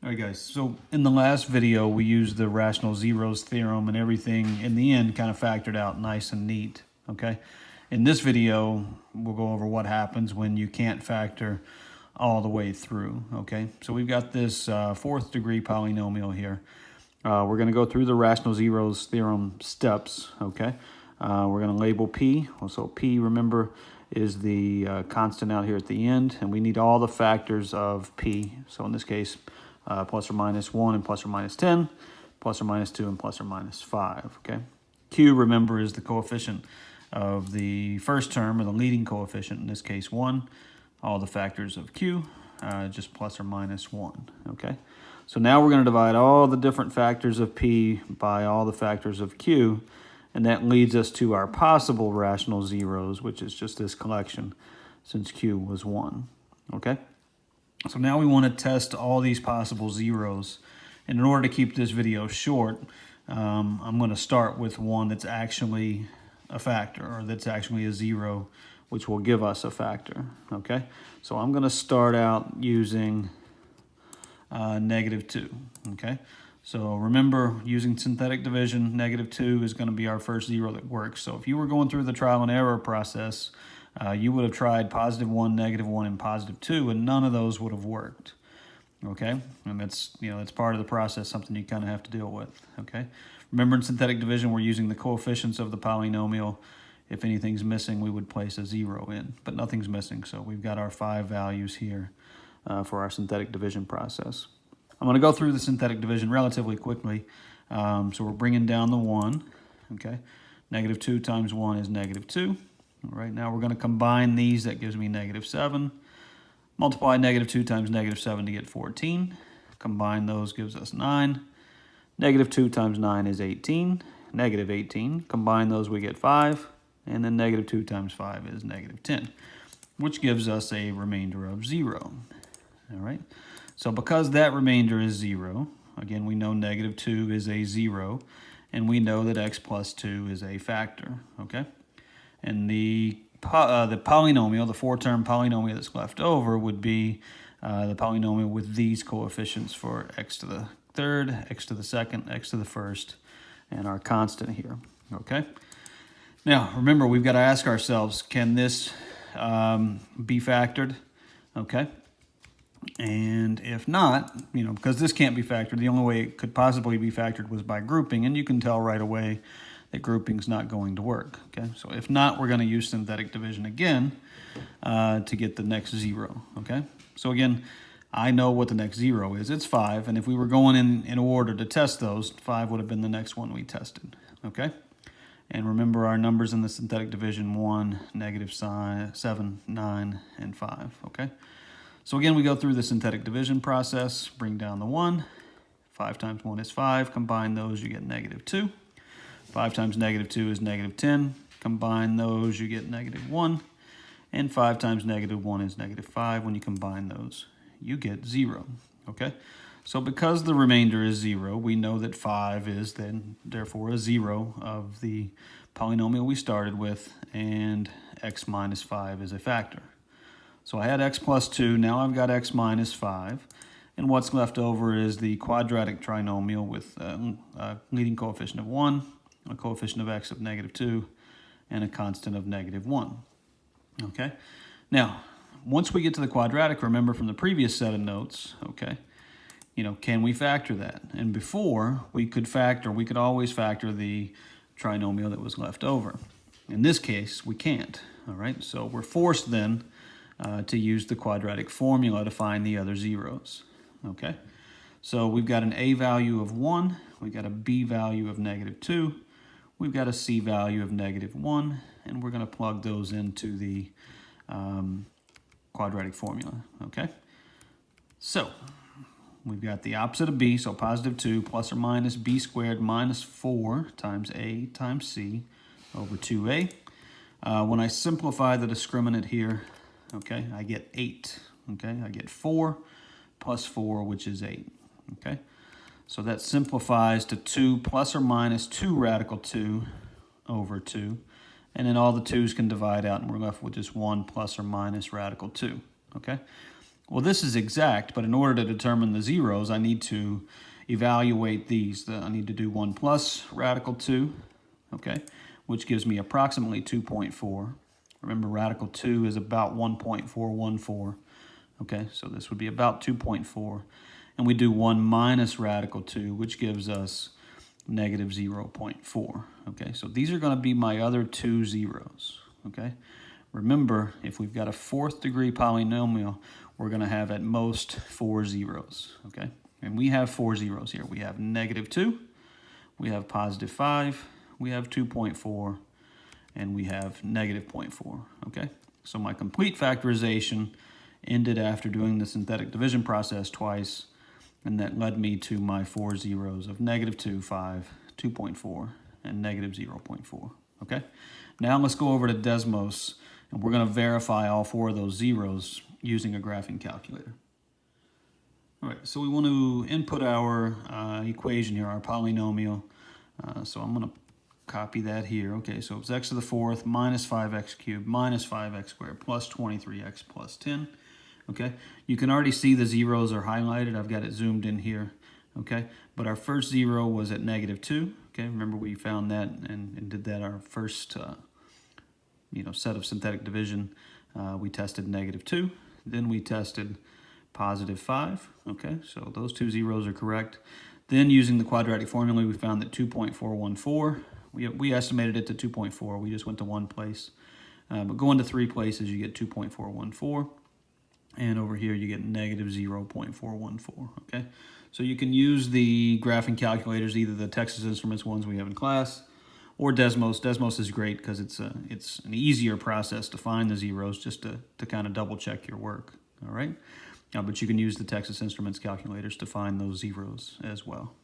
All right, guys, so in the last video, we used the rational zeros theorem and everything in the end kind of factored out nice and neat, okay? In this video, we'll go over what happens when you can't factor all the way through, okay? So we've got this fourth degree polynomial here. We're going to go through the rational zeros theorem steps, okay? We're going to label P. So P, remember, is the constant out here at the end, and we need all the factors of P. So in this case, plus or minus 1 and plus or minus 10, plus or minus 2 and plus or minus 5, okay? Q, remember, is the coefficient of the first term, or the leading coefficient, in this case 1. All the factors of Q, just plus or minus 1, okay? So now we're going to divide all the different factors of P by all the factors of Q, and that leads us to our possible rational zeros, which is just this collection, since Q was 1, okay? So now we want to test all these possible zeros. And in order to keep this video short, I'm going to start with one that's actually a factor, or that's actually a zero, which will give us a factor, okay? So I'm going to start out using -2, okay? So remember, using synthetic division, -2 is going to be our first zero that works. So if you were going through the trial and error process, you would have tried +1, -1, and +2, and none of those would have worked, okay? And that's, that's part of the process, something you kind of have to deal with, okay? Remember, in synthetic division, we're using the coefficients of the polynomial. If anything's missing, we would place a 0 in, but nothing's missing, so we've got our 5 values here for our synthetic division process. I'm going to go through the synthetic division relatively quickly. So we're bringing down the 1, okay? -2 times 1 is -2. All right, now we're going to combine these. That gives me -7. Multiply -2 times -7 to get 14. Combine those gives us 9. -2 times 9 is 18. -18. Combine those, we get 5. And then -2 times 5 is -10, which gives us a remainder of 0. All right, so because that remainder is 0, again, we know -2 is a 0, and we know that x plus 2 is a factor, okay? And the polynomial, the 4-term polynomial that's left over, would be the polynomial with these coefficients for x to the third, x to the second, x to the first, and our constant here, okay? Now, remember, we've got to ask ourselves, can this be factored, okay? And if not, because this can't be factored, the only way it could possibly be factored was by grouping, and you can tell right away that grouping's not going to work, okay? So if not, we're going to use synthetic division again to get the next 0, okay? So again, I know what the next 0 is. It's 5, and if we were going in order to test those, 5 would have been the next one we tested, okay? And remember our numbers in the synthetic division: 1, -7, 9, and 5, okay? So again, we go through the synthetic division process, bring down the 1. 5 times 1 is 5. Combine those, you get -2. 5 times -2 is -10. Combine those, you get -1. And 5 times -1 is -5. When you combine those, you get 0, okay? So because the remainder is 0, we know that 5 is then therefore a 0 of the polynomial we started with, and x minus 5 is a factor. So I had x plus 2, now I've got x minus 5, and what's left over is the quadratic trinomial with a leading coefficient of 1, a coefficient of x of -2, and a constant of -1, okay? Now, once we get to the quadratic, remember from the previous set of notes, okay, can we factor that? And before, we could always factor the trinomial that was left over. In this case, we can't, all right? So we're forced then to use the quadratic formula to find the other zeros, okay? So we've got an a value of 1, we've got a b value of -2, we've got a c value of -1, and we're going to plug those into the quadratic formula, okay? So we've got the opposite of b, so +2 plus or minus b squared minus 4 times a times c over 2a. When I simplify the discriminant here, okay, I get 8, okay? I get 4 plus 4, which is 8, okay? So that simplifies to 2 plus or minus 2 radical 2 over 2. And then all the 2's can divide out, and we're left with just 1 plus or minus radical 2, okay? Well, this is exact, but in order to determine the zeros, I need to evaluate these. I need to do 1 plus radical 2, okay, which gives me approximately 2.4. Remember, radical 2 is about 1.414, okay, so this would be about 2.4. And we do 1 minus radical 2, which gives us negative 0.4, okay? So these are going to be my other two zeros, okay? Remember, if we've got a fourth degree polynomial, we're going to have at most 4 zeros, okay? And we have 4 zeros here. We have negative 2, we have positive 5, we have 2.4, and we have negative 0.4, okay? So my complete factorization ended after doing the synthetic division process twice, and that led me to my 4 zeros of negative 2, 5, 2.4, and negative 0.4, okay? Now let's go over to Desmos, and we're going to verify all 4 of those zeros using a graphing calculator. All right, so we want to input our equation here, our polynomial. So I'm going to copy that here. Okay, so it's x to the 4th minus 5x cubed minus 5x squared plus 23x plus 10. Okay, you can already see the zeros are highlighted. I've got it zoomed in here. Okay, but our first zero was at negative 2. Okay, remember we found that and did that our first set of synthetic division. We tested negative 2. Then we tested positive 5. Okay, so those two zeros are correct. Then using the quadratic formula, we found that 2.414. We estimated it to 2.4. We just went to one place. But going to 3 places, you get 2.414. And over here, you get negative 0.414, okay? So you can use the graphing calculators, either the Texas Instruments ones we have in class, or Desmos. Desmos is great because it's an easier process to find the zeros, just to kind of double check your work, all right? But you can use the Texas Instruments calculators to find those zeros as well.